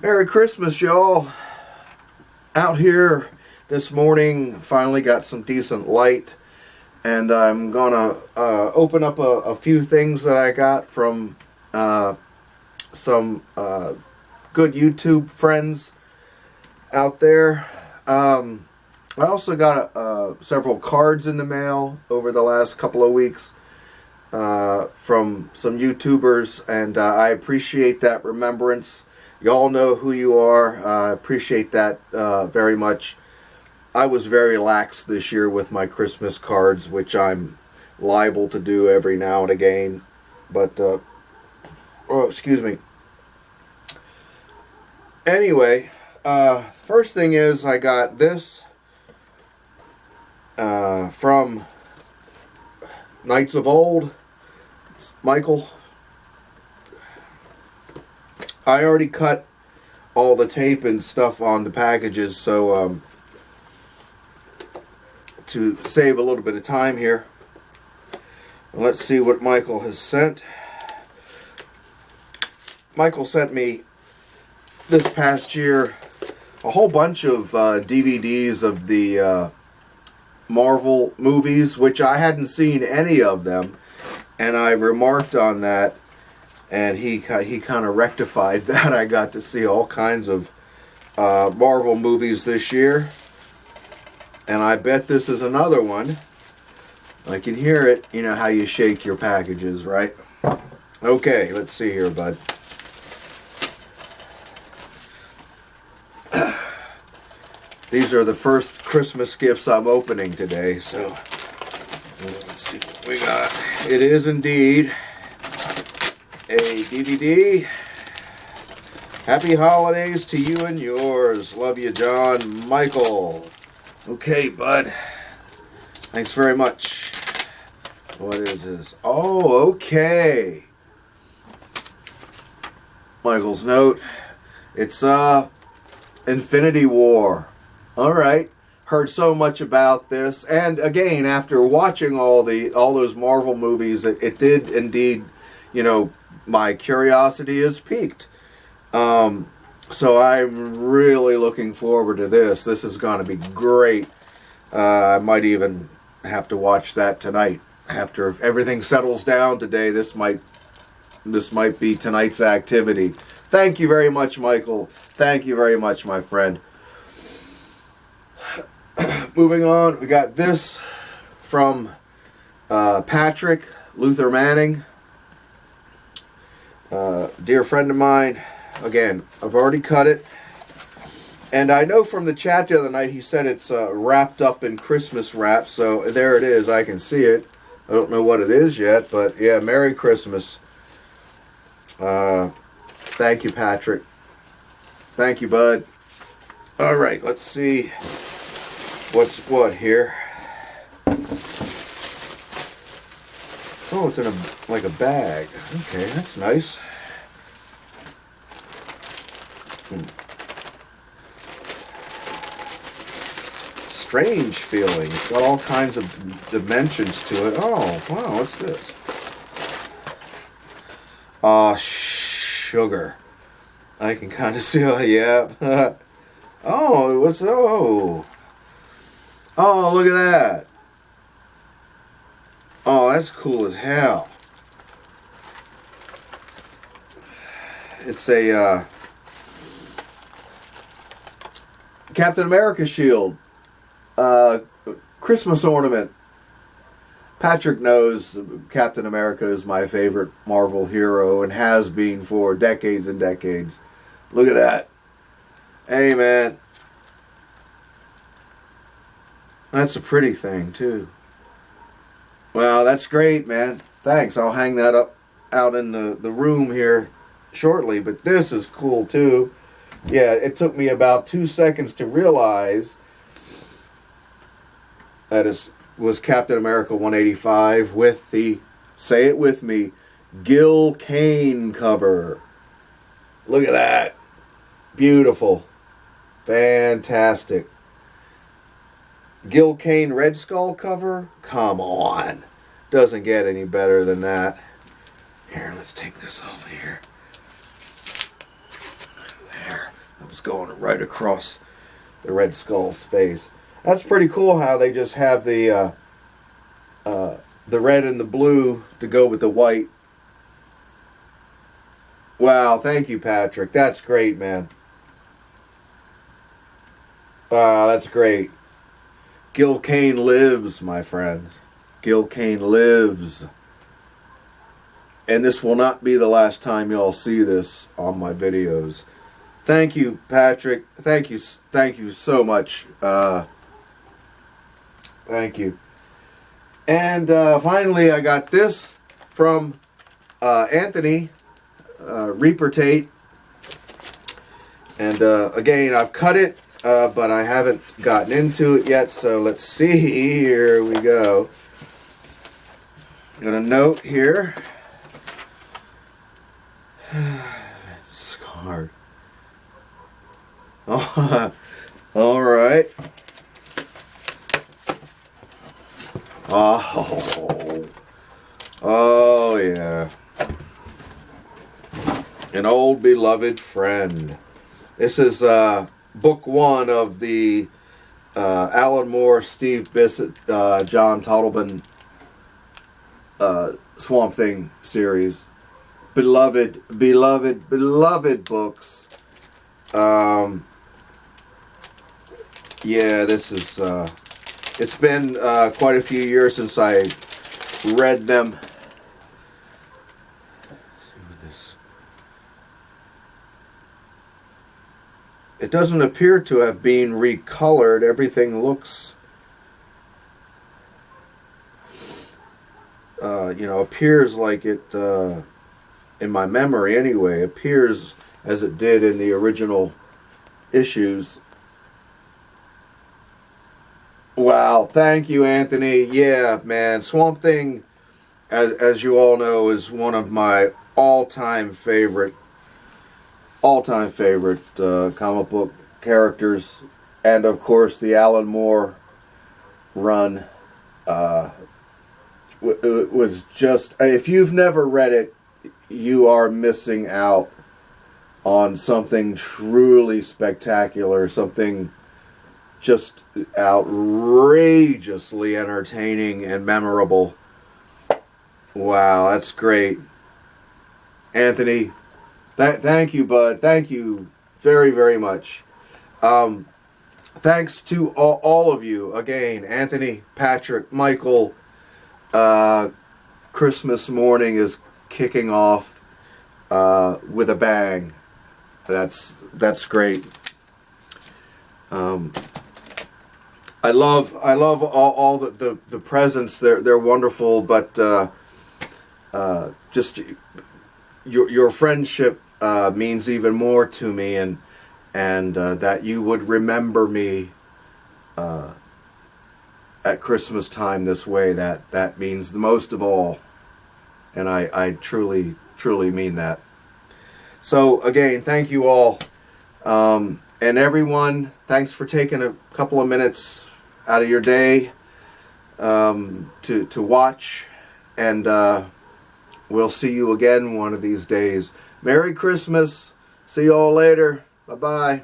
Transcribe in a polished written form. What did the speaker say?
Merry Christmas, y'all. Out here this morning, finally got some decent light, and I'm gonna open up a few things that I got from some good YouTube friends out there. I also got several cards in the mail over the last couple of weeks from some YouTubers, and I appreciate that remembrance. Y'all know who you are. I appreciate that very much. I was very lax this year with my Christmas cards, which I'm liable to do every now and again. But, excuse me. Anyway, first thing is I got this from Knights of Old. It's Michael. I already cut all the tape and stuff on the packages, so to save a little bit of time here, let's see what Michael has sent. Michael sent me this past year a whole bunch of DVDs of the Marvel movies, which I hadn't seen any of them, and I remarked on that. And he kind of rectified that. I got to see all kinds of Marvel movies this year. And I bet this is another one. I can hear it. You know how you shake your packages, right? Okay, let's see here, bud. These are the first Christmas gifts I'm opening today. So, let's see what we got. It is indeed a DVD. Happy holidays to you and yours. Love you, John Michael. Okay, bud. Thanks very much. What is this? Oh, okay. Michael's note. It's Infinity War. All right. Heard so much about this, and again, after watching all those Marvel movies, it did indeed, my curiosity is piqued. So I'm really looking forward to this. This is going to be great. I might even have to watch that tonight. After everything settles down today, this might be tonight's activity. Thank you very much, Michael. Thank you very much, my friend. Moving on, we got this from Patrick Luther Manning. Dear friend of mine. Again, I've already cut it. And I know from the chat the other night he said it's wrapped up in Christmas wrap. So there it is. I can see it. I don't know what it is yet. But yeah, Merry Christmas. Thank you, Patrick. Thank you, bud. All right, let's see what's what here. Oh, it's in a bag. Okay, that's nice. Strange feeling. It's got all kinds of dimensions to it. Oh, wow, what's this? Sugar. I can kind of see, yeah. Oh, what's, oh, look at that. Oh, that's cool as hell. It's a, Captain America shield. Christmas ornament. Patrick knows Captain America is my favorite Marvel hero and has been for decades and decades. Look at that. Hey, man. That's a pretty thing, too. Well, that's great, man. Thanks. I'll hang that up out in the room here shortly. But this is cool, too. Yeah, it took me about 2 seconds to realize that it was Captain America 185 with the, say it with me, Gil Kane cover. Look at that. Beautiful. Fantastic. Gil Kane Red Skull cover? Come on. Doesn't get any better than that. Here, let's take this over here. There. I was going right across the Red Skull's face. That's pretty cool how they just have the red and the blue to go with the white. Wow, thank you, Patrick. That's great, man. Wow, that's great. Gil Kane lives, my friends. Gil Kane lives. And this will not be the last time y'all see this on my videos. Thank you, Patrick. Thank you so much. Thank you. And finally, I got this from Anthony Reaper Tate. And again, I've cut it, but I haven't gotten into it yet. So let's see. Here we go. I'm going to note here. It's hard. Oh, all right. Oh yeah. An old beloved friend. This is book one of the Alan Moore, Steve Bissett, John Toddleben Swamp Thing series. Beloved books. Yeah, this is, it's been quite a few years since I read them. It doesn't appear to have been recolored. Everything looks, appears like it, in my memory anyway, appears as it did in the original issues. Wow, thank you, Anthony. Yeah, man, Swamp Thing, as you all know, is one of my all-time favorite comic book characters, and of course the Alan Moore run was just, if you've never read it, you are missing out on something truly spectacular, something just outrageously entertaining and memorable. Wow, that's great. Anthony, thank you, bud. Thank you very, very much. Thanks to all of you. Again, Anthony, Patrick, Michael. Christmas morning is kicking off with a bang. That's great. I love all the presents. They're wonderful, but just your friendship means even more to me, and that you would remember me at Christmas time this way. That means the most of all, and I truly mean that. So again, thank you all, and everyone. Thanks for taking a couple of minutes out of your day to watch, and we'll see you again one of these days. Merry Christmas. See you all later. Bye-bye.